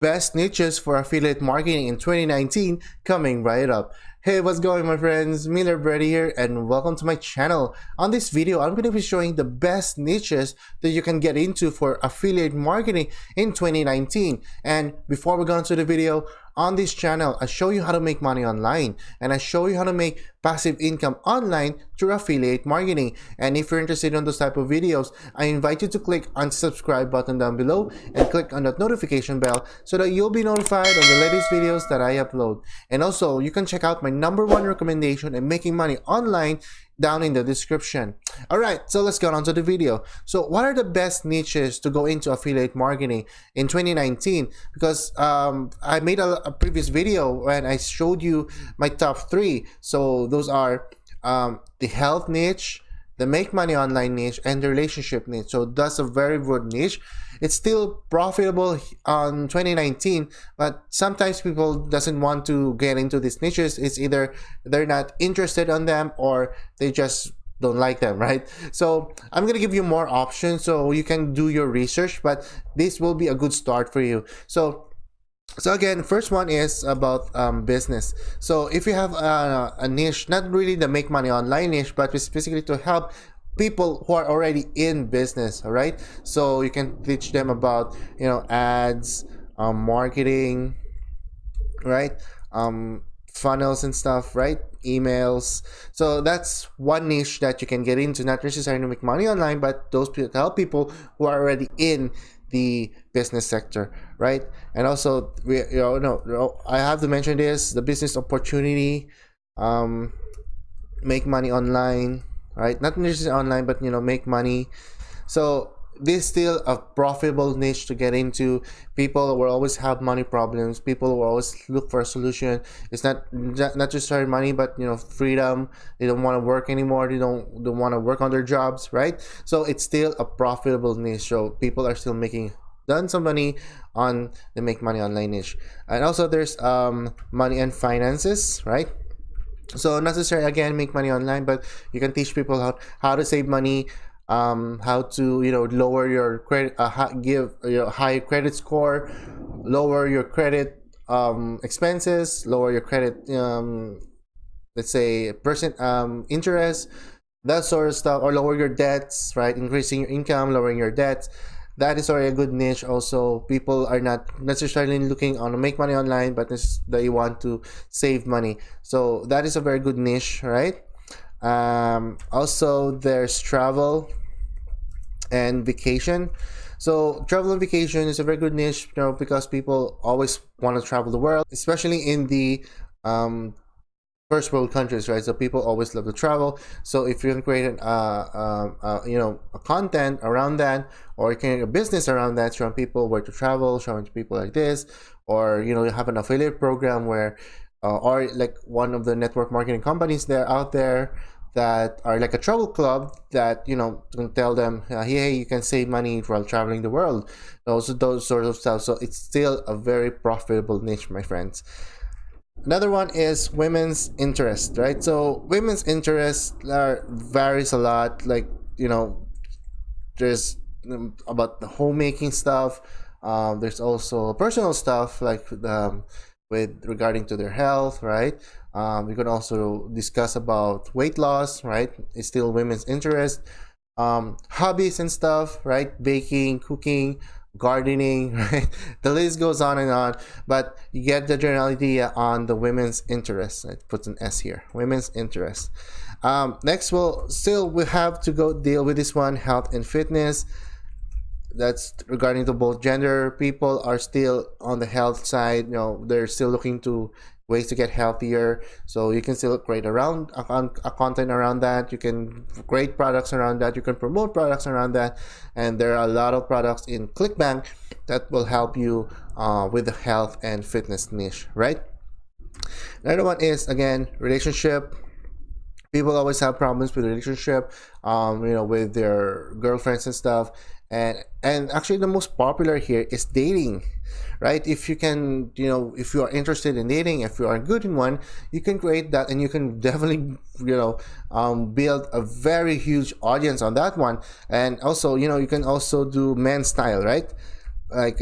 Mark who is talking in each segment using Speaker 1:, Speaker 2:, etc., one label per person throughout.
Speaker 1: Best niches for affiliate marketing in 2019 coming right up. Hey, what's going my friends? Miller Brady here and welcome to my channel. On this video, I'm going to be showing the best niches that you can get into for affiliate marketing in 2019. And before we go into the video, on this channel, I show you how to make money online and I show you how to make passive income online through affiliate marketing. And if you're interested in those type of videos, I invite you to click on the subscribe button down below and click on that notification bell so that you'll be notified of the latest videos that I upload. And also, you can check out my #1 recommendation in making money online down in the description. Alright, so let's get on to the video. So what are the best niches to go into affiliate marketing in 2019? Because I made a previous video when I showed you my top 3. So those are the health niche, the make money online niche, and the relationship niche. So that's a very good niche. It's still profitable on 2019, but sometimes people doesn't want to get into these niches. It's either they're not interested on them or they just don't like them, right? So I'm gonna give you more options so you can do your research, but this will be a good start for you. So again, first one is about business. So if you have a niche, not really the make money online niche, but specifically to help people who are already in business, all right? So you can teach them about, ads, marketing, right? Funnels and stuff, right? Emails. So that's one niche that you can get into, not necessarily to make money online, but those people help people who are already in the business sector, right? And also, I have to mention this: the business opportunity, make money online, right? Not necessarily online, but make money. So this is still a profitable niche to get into. People will always have money problems. People will always look for a solution. It's not just earn money, but freedom. They don't want to work anymore. They don't want to work on their jobs, right? So it's still a profitable niche. So people are still done some money on the make money online niche. And also there's money and finances, right? So not necessarily again make money online, but you can teach people how to save money, how to lower your credit, give high credit score, lower your credit expenses, lower your credit let's say percent interest, that sort of stuff, or lower your debts, right? Increasing your income, lowering your debts. That is already a good niche. Also, people are not necessarily looking on to make money online, but they want to save money. So that is a very good niche, right? Also, there's travel and vacation. So travel and vacation is a very good niche, because people always want to travel the world, especially in the first world countries, right? So people always love to travel. So if you can create a content around that, or you can create a business around that, showing people where to travel, showing people like this, or you have an affiliate program where or like one of the network marketing companies out there that are like a travel club that can tell them, hey, you can save money while traveling the world. Also those sort of stuff. So it's still a very profitable niche, my friends. Another one is women's interest, right? So women's interest varies a lot. Like there's about the homemaking stuff. There's also personal stuff like with regarding to their health, right? We could also discuss about weight loss, right? It's still women's interest. Hobbies and stuff, right? Baking, cooking, gardening, right? The list goes on and on, but you get the general idea on the women's interest. I put an S here, women's interest. Next, we have to go deal with this one, health and fitness. That's regarding to both gender. People are still on the health side. They're still looking to ways to get healthier. So you can still create around a content around that. You can create products around that. You can promote products around that. And there are a lot of products in ClickBank that will help you with the health and fitness niche, right? Another one is, again, relationship. People always have problems with relationship, with their girlfriends and stuff. And actually the most popular here is dating, right? If you can, if you are interested in dating, if you are good in one, you can create that, and you can definitely, build a very huge audience on that one. And also, you can also do men's style, right? Like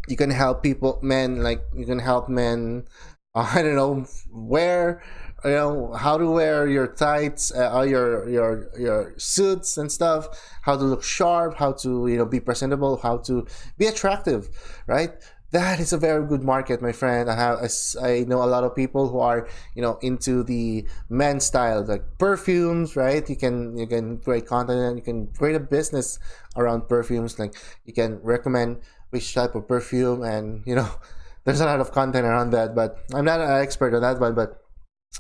Speaker 1: You can help people, men, like you can help men, I don't know, wear, how to wear your tights, your suits and stuff, how to look sharp, how to be presentable, how to be attractive, right? That is a very good market, my friend. I know a lot of people who are into the men's style, like perfumes, right? You can create content, and you can create a business around perfumes. Like you can recommend which type of perfume, and there's a lot of content around that. But I'm not an expert on that one, but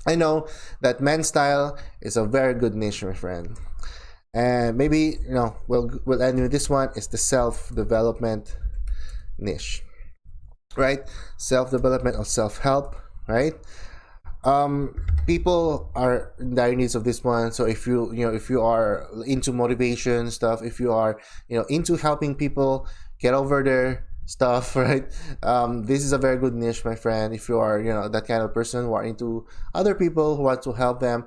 Speaker 1: I know that men's style is a very good niche, my friend. And maybe we'll end with this one. Is the self-development niche, right? Self-development or self-help, right? People are in dire needs of this one. So if you are into motivation stuff, if you are into helping people get over their stuff, right? This is a very good niche, my friend. If you are that kind of person who are into other people, who want to help them,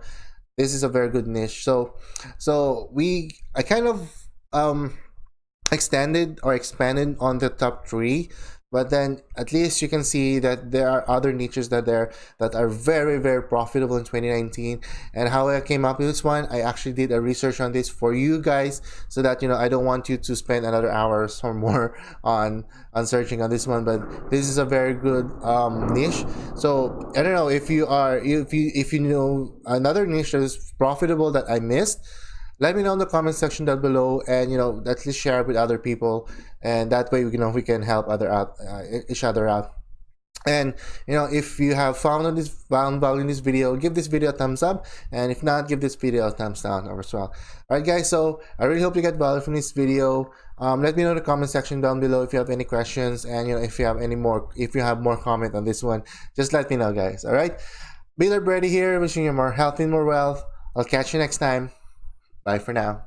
Speaker 1: this is a very good niche. So I kind of extended or expanded on the top three, but then at least you can see that there are other niches that are very, very profitable in 2019. And how I came up with this one, I actually did a research on this for you guys, so that I don't want you to spend another hours or more on searching on this one. But this is a very good niche. So I don't know if you know another niche that is profitable that I missed. Let me know in the comment section down below, and at least share it with other people, and that way we can help each other out. And if you have found value in this video, give this video a thumbs up, and if not, give this video a thumbs down as well. All right, guys, so I really hope you get value from this video. Let me know in the comment section down below if you have any questions, and if you have more comment on this one, just let me know, guys. All right, Miller Brady here, wishing you more health and more wealth. I'll catch you next time. Bye for now.